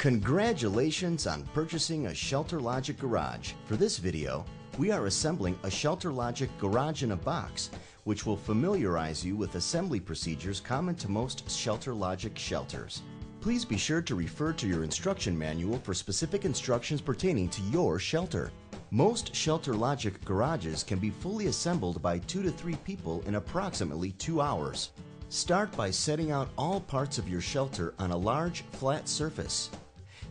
Congratulations on purchasing a ShelterLogic garage. For this video, we are assembling a ShelterLogic garage in a box, which will familiarize you with assembly procedures common to most ShelterLogic shelters. Please be sure to refer to your instruction manual for specific instructions pertaining to your shelter. Most ShelterLogic garages can be fully assembled by 2 to 3 people in approximately 2 hours. Start by setting out all parts of your shelter on a large, flat surface.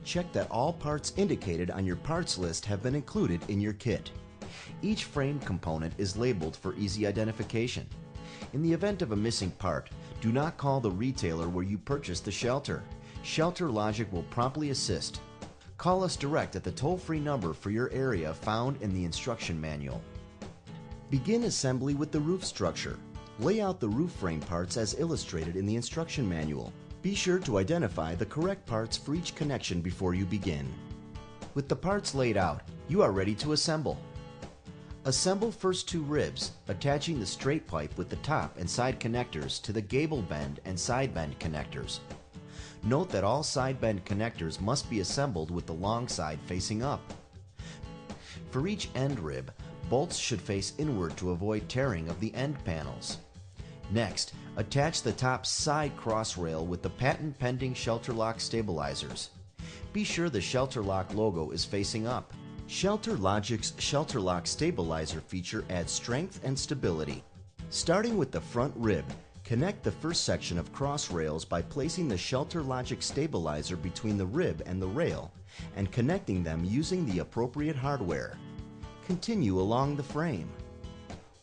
Check that all parts indicated on your parts list have been included in your kit. Each frame component is labeled for easy identification. In the event of a missing part, do not call the retailer where you purchased the shelter. ShelterLogic will promptly assist. Call us direct at the toll-free number for your area found in the instruction manual. Begin assembly with the roof structure. Lay out the roof frame parts as illustrated in the instruction manual. Be sure to identify the correct parts for each connection before you begin. With the parts laid out, you are ready to assemble. Assemble first 2 ribs, attaching the straight pipe with the top and side connectors to the gable bend and side bend connectors. Note that all side bend connectors must be assembled with the long side facing up. For each end rib, bolts should face inward to avoid tearing of the end panels. Next, attach the top side cross rail with the patent-pending ShelterLock stabilizers. Be sure the ShelterLock logo is facing up. ShelterLogic's ShelterLock stabilizer feature adds strength and stability. Starting with the front rib, connect the first section of cross rails by placing the ShelterLogic stabilizer between the rib and the rail and connecting them using the appropriate hardware. Continue along the frame.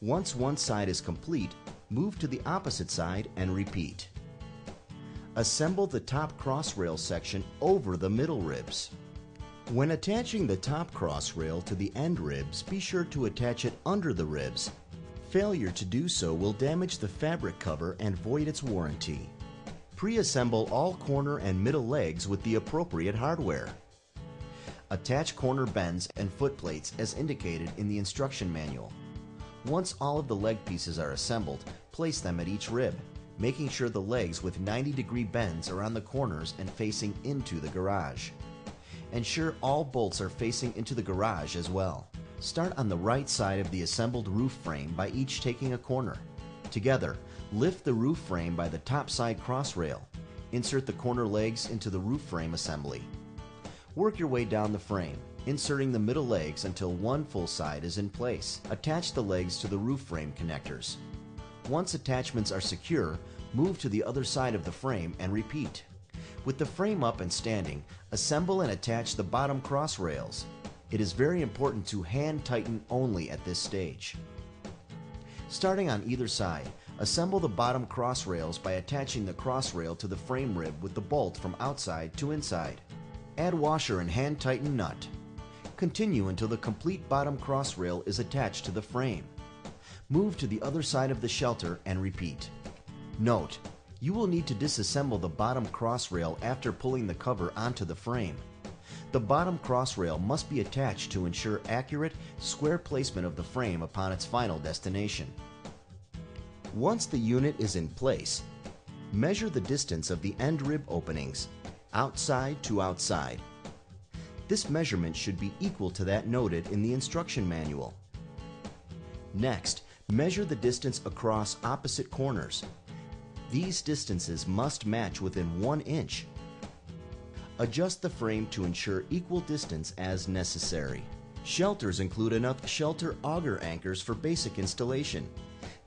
Once one side is complete, move to the opposite side and repeat. Assemble the top cross rail section over the middle ribs. When attaching the top cross rail to the end ribs, be sure to attach it under the ribs. Failure to do so will damage the fabric cover and void its warranty. Pre-assemble all corner and middle legs with the appropriate hardware. Attach corner bends and foot plates as indicated in the instruction manual. Once all of the leg pieces are assembled, place them at each rib, making sure the legs with 90-degree bends are on the corners and facing into the garage. Ensure all bolts are facing into the garage as well. Start on the right side of the assembled roof frame by each taking a corner. Together, lift the roof frame by the top side cross rail. Insert the corner legs into the roof frame assembly. Work your way down the frame, inserting the middle legs until one full side is in place. Attach the legs to the roof frame connectors. Once attachments are secure, move to the other side of the frame and repeat. With the frame up and standing, assemble and attach the bottom cross rails. It is very important to hand tighten only at this stage. Starting on either side, assemble the bottom cross rails by attaching the cross rail to the frame rib with the bolt from outside to inside. Add washer and hand tighten nut. Continue until the complete bottom cross rail is attached to the frame. Move to the other side of the shelter and repeat. Note, you will need to disassemble the bottom cross rail after pulling the cover onto the frame. The bottom cross rail must be attached to ensure accurate, square placement of the frame upon its final destination. Once the unit is in place, measure the distance of the end rib openings, outside to outside. This measurement should be equal to that noted in the instruction manual. Next, measure the distance across opposite corners. These distances must match within 1 inch. Adjust the frame to ensure equal distance as necessary. Shelters include enough shelter auger anchors for basic installation.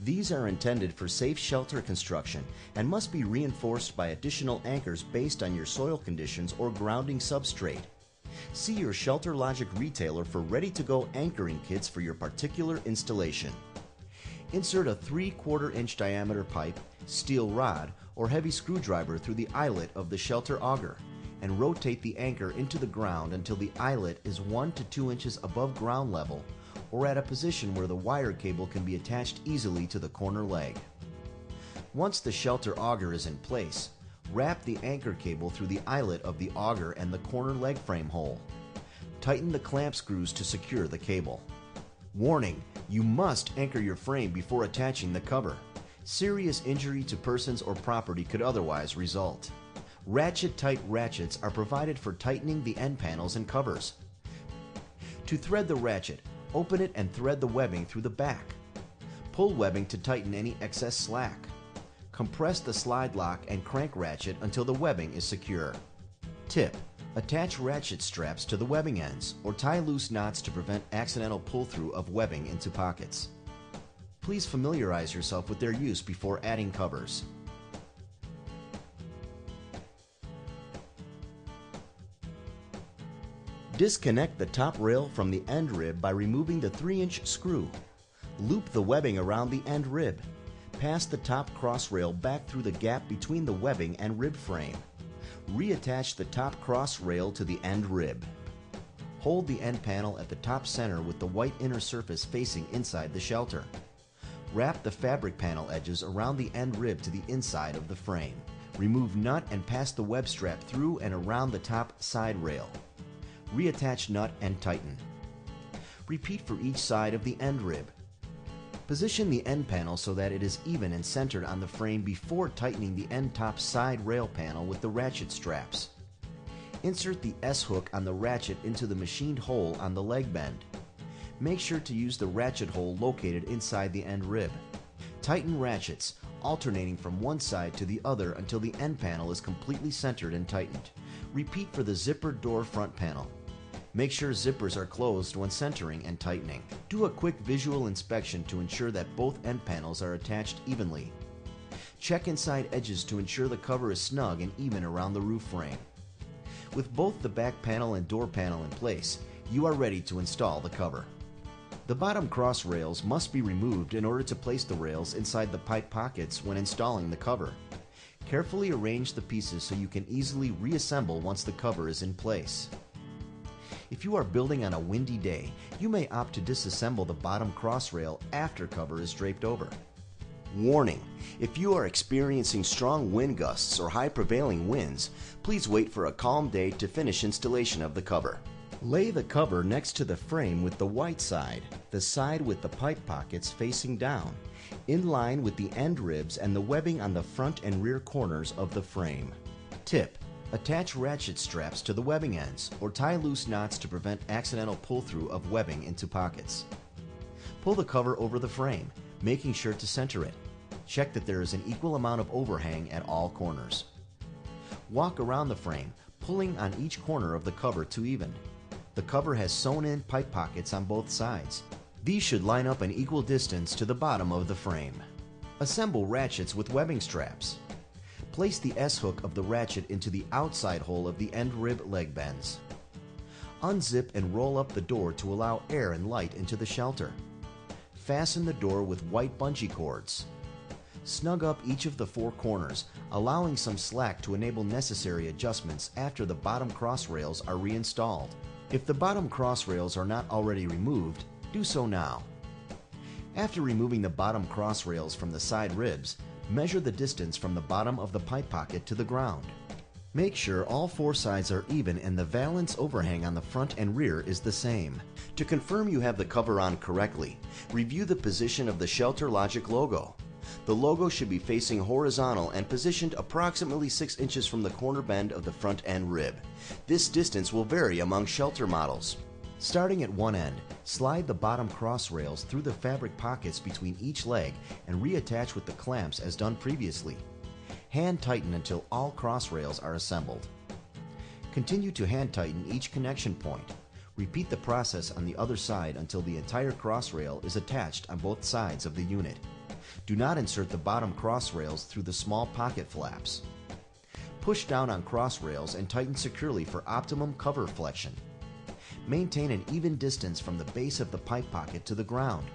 These are intended for safe shelter construction and must be reinforced by additional anchors based on your soil conditions or grounding substrate. See your ShelterLogic retailer for ready-to-go anchoring kits for your particular installation. Insert a 3/4 inch diameter pipe, steel rod, or heavy screwdriver through the eyelet of the shelter auger and rotate the anchor into the ground until the eyelet is 1 to 2 inches above ground level or at a position where the wire cable can be attached easily to the corner leg. Once the shelter auger is in place, wrap the anchor cable through the eyelet of the auger and the corner leg frame hole. Tighten the clamp screws to secure the cable. Warning: you must anchor your frame before attaching the cover. Serious injury to persons or property could otherwise result. Ratchet-tight ratchets are provided for tightening the end panels and covers. To thread the ratchet, open it and thread the webbing through the back. Pull webbing to tighten any excess slack. Compress the slide lock and crank ratchet until the webbing is secure. Tip: attach ratchet straps to the webbing ends or tie loose knots to prevent accidental pull-through of webbing into pockets. Please familiarize yourself with their use before adding covers. Disconnect the top rail from the end rib by removing the 3-inch screw. Loop the webbing around the end rib. Pass the top cross rail back through the gap between the webbing and rib frame. Reattach the top cross rail to the end rib. Hold the end panel at the top center with the white inner surface facing inside the shelter. Wrap the fabric panel edges around the end rib to the inside of the frame. Remove nut and pass the web strap through and around the top side rail. Reattach nut and tighten. Repeat for each side of the end rib. Position the end panel so that it is even and centered on the frame before tightening the end top side rail panel with the ratchet straps. Insert the S-hook on the ratchet into the machined hole on the leg bend. Make sure to use the ratchet hole located inside the end rib. Tighten ratchets, alternating from one side to the other until the end panel is completely centered and tightened. Repeat for the zippered door front panel. Make sure zippers are closed when centering and tightening. Do a quick visual inspection to ensure that both end panels are attached evenly. Check inside edges to ensure the cover is snug and even around the roof frame. With both the back panel and door panel in place, you are ready to install the cover. The bottom cross rails must be removed in order to place the rails inside the pipe pockets when installing the cover. Carefully arrange the pieces so you can easily reassemble once the cover is in place. If you are building on a windy day, you may opt to disassemble the bottom cross rail after cover is draped over. Warning: if you are experiencing strong wind gusts or high prevailing winds, please wait for a calm day to finish installation of the cover. Lay the cover next to the frame with the white side, the side with the pipe pockets facing down, in line with the end ribs and the webbing on the front and rear corners of the frame. Tip: attach ratchet straps to the webbing ends or tie loose knots to prevent accidental pull-through of webbing into pockets. Pull the cover over the frame, making sure to center it. Check that there is an equal amount of overhang at all corners. Walk around the frame, pulling on each corner of the cover to even. The cover has sewn-in pipe pockets on both sides. These should line up an equal distance to the bottom of the frame. Assemble ratchets with webbing straps. Place the S-hook of the ratchet into the outside hole of the end rib leg bends. Unzip and roll up the door to allow air and light into the shelter. Fasten the door with white bungee cords. Snug up each of the 4 corners, allowing some slack to enable necessary adjustments after the bottom cross rails are reinstalled. If the bottom cross rails are not already removed, do so now. After removing the bottom cross rails from the side ribs, measure the distance from the bottom of the pipe pocket to the ground. Make sure all 4 sides are even and the valance overhang on the front and rear is the same. To confirm you have the cover on correctly, review the position of the Shelter Logic logo. The logo should be facing horizontal and positioned approximately 6 inches from the corner bend of the front end rib. This distance will vary among Shelter models. Starting at one end, slide the bottom cross rails through the fabric pockets between each leg and reattach with the clamps as done previously. Hand tighten until all cross rails are assembled. Continue to hand tighten each connection point. Repeat the process on the other side until the entire cross rail is attached on both sides of the unit. Do not insert the bottom cross rails through the small pocket flaps. Push down on cross rails and tighten securely for optimum cover flexion. Maintain an even distance from the base of the pipe pocket to the ground.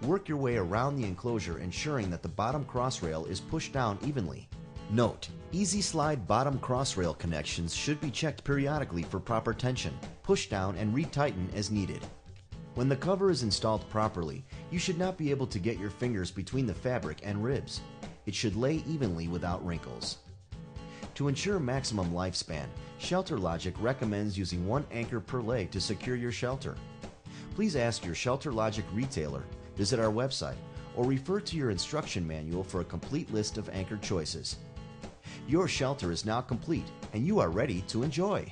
Work your way around the enclosure, ensuring that the bottom cross rail is pushed down evenly. Note: easy slide bottom cross rail connections should be checked periodically for proper tension. Push down and retighten as needed. When the cover is installed properly, you should not be able to get your fingers between the fabric and ribs. It should lay evenly without wrinkles. To ensure maximum lifespan, Shelter Logic recommends using 1 anchor per leg to secure your shelter. Please ask your Shelter Logic retailer, visit our website, or refer to your instruction manual for a complete list of anchor choices. Your shelter is now complete and you are ready to enjoy.